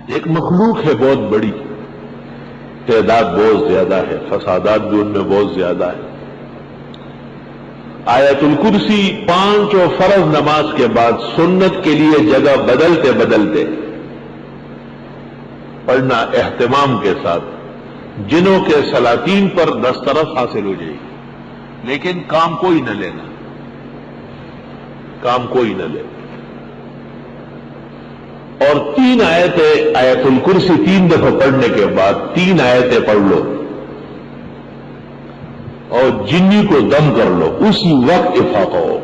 ایک مخلوق ہے بہت بڑی، تعداد بہت زیادہ ہے، فسادات بھی ان میں بہت زیادہ ہے۔ آیت الکرسی 5 اور فرض نماز کے بعد سنت کے لیے جگہ بدلتے بدلتے پڑھنا اہتمام کے ساتھ، جنوں کے سلاطین پر دسترس حاصل ہو جائے گی، لیکن کام کوئی نہ لینا، کام کوئی نہ لینا۔ اور 3 آیتیں آیت الکرسی 3 دفعہ پڑھنے کے بعد 3 آیتیں پڑھ لو اور جنی کو دم کر لو، اسی وقت افاقہ ہو۔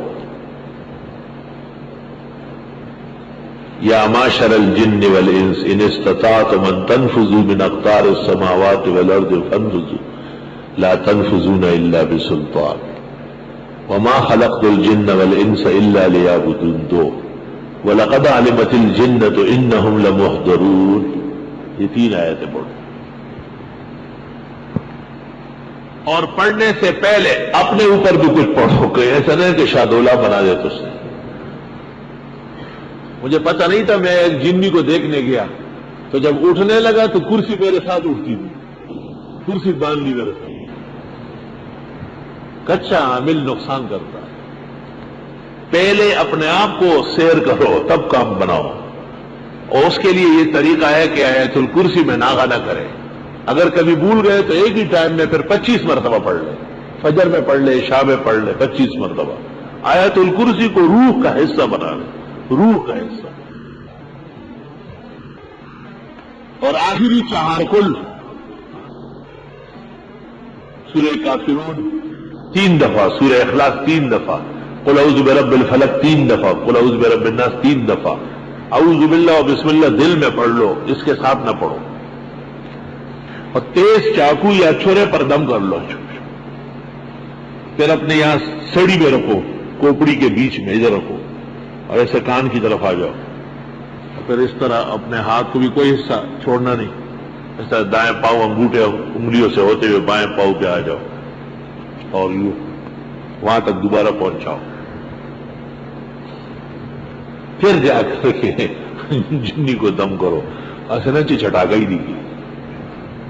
یا معشر الجن والانس ان استطعتم ان تنفذوا من اقطار السماوات والارض فانفذوا لا تنفذون الا بسلطان وما خلقت الجن والانس الا ليعبدون 2 وَلَقَدْ عَلِمَتِ الْجِنَّةُ إِنَّهُمْ لَمُحْضَرُونَ، یہ 3 آیتیں پڑھو۔ اور پڑھنے سے پہلے اپنے اوپر بھی کچھ پڑھو، کہ ایسا نہیں کہ شادولہ بنا دے تو سے۔ مجھے پتہ نہیں تھا، میں ایک جنی کو دیکھنے گیا تو جب اٹھنے لگا تو کرسی میرے ساتھ اٹھتی تھی، کرسی باندھ لی میرے ساتھ۔ کچا عامل نقصان کرتا ہے۔ پہلے اپنے آپ کو سیر کرو تب کام بناؤ، اور اس کے لیے یہ طریقہ ہے کہ آیت الکرسی میں ناغہ نہ کرے۔ اگر کبھی بھول گئے تو ایک ہی ٹائم میں پھر 25 مرتبہ پڑھ لیں، فجر میں پڑھ لیں، عشاء میں پڑھ لیں 25 مرتبہ۔ آیت الکرسی کو روح کا حصہ بنا لیں، روح کا حصہ۔ اور آخری 4 کل سورہ کافرون 3 دفعہ، سورہ اخلاص 3 دفعہ، قل اعوذ برب الفلق 3 دفعہ، قل اعوذ برب الناس 3 دفعہ، اعوذ باللہ و بسم اللہ دل میں پڑھ لو، اس کے ساتھ نہ پڑھو۔ اور تیز چاقو یا چھرے پر دم کر لو، پھر اپنے یہاں سڑی میں رکھو، کوپڑی کے بیچ میں ادھر رکھو، اور ایسے کان کی طرف آ جاؤ، اور پھر اس طرح اپنے ہاتھ کو بھی کوئی حصہ چھوڑنا نہیں، اس طرح دائیں پاؤں انگوٹھے انگلیوں سے ہوتے ہوئے بائیں پاؤں پہ آ جاؤ، اور یوں وہاں تک دوبارہ پہنچاؤ۔ پھر جا کر کے جنی کو دم کرو، اسنچ چھٹاکا ہی دیگی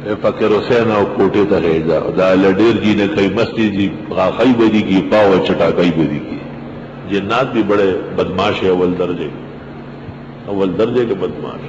اے فقیر حسین او کوٹے تا ہے جا دا لڈیر جی نے کئی مستی جی غاخائی بدی کی پاو چھٹاکائی بدی کی۔ جنات بھی بڑے بدماش ہے، اول درجے کے بدماش۔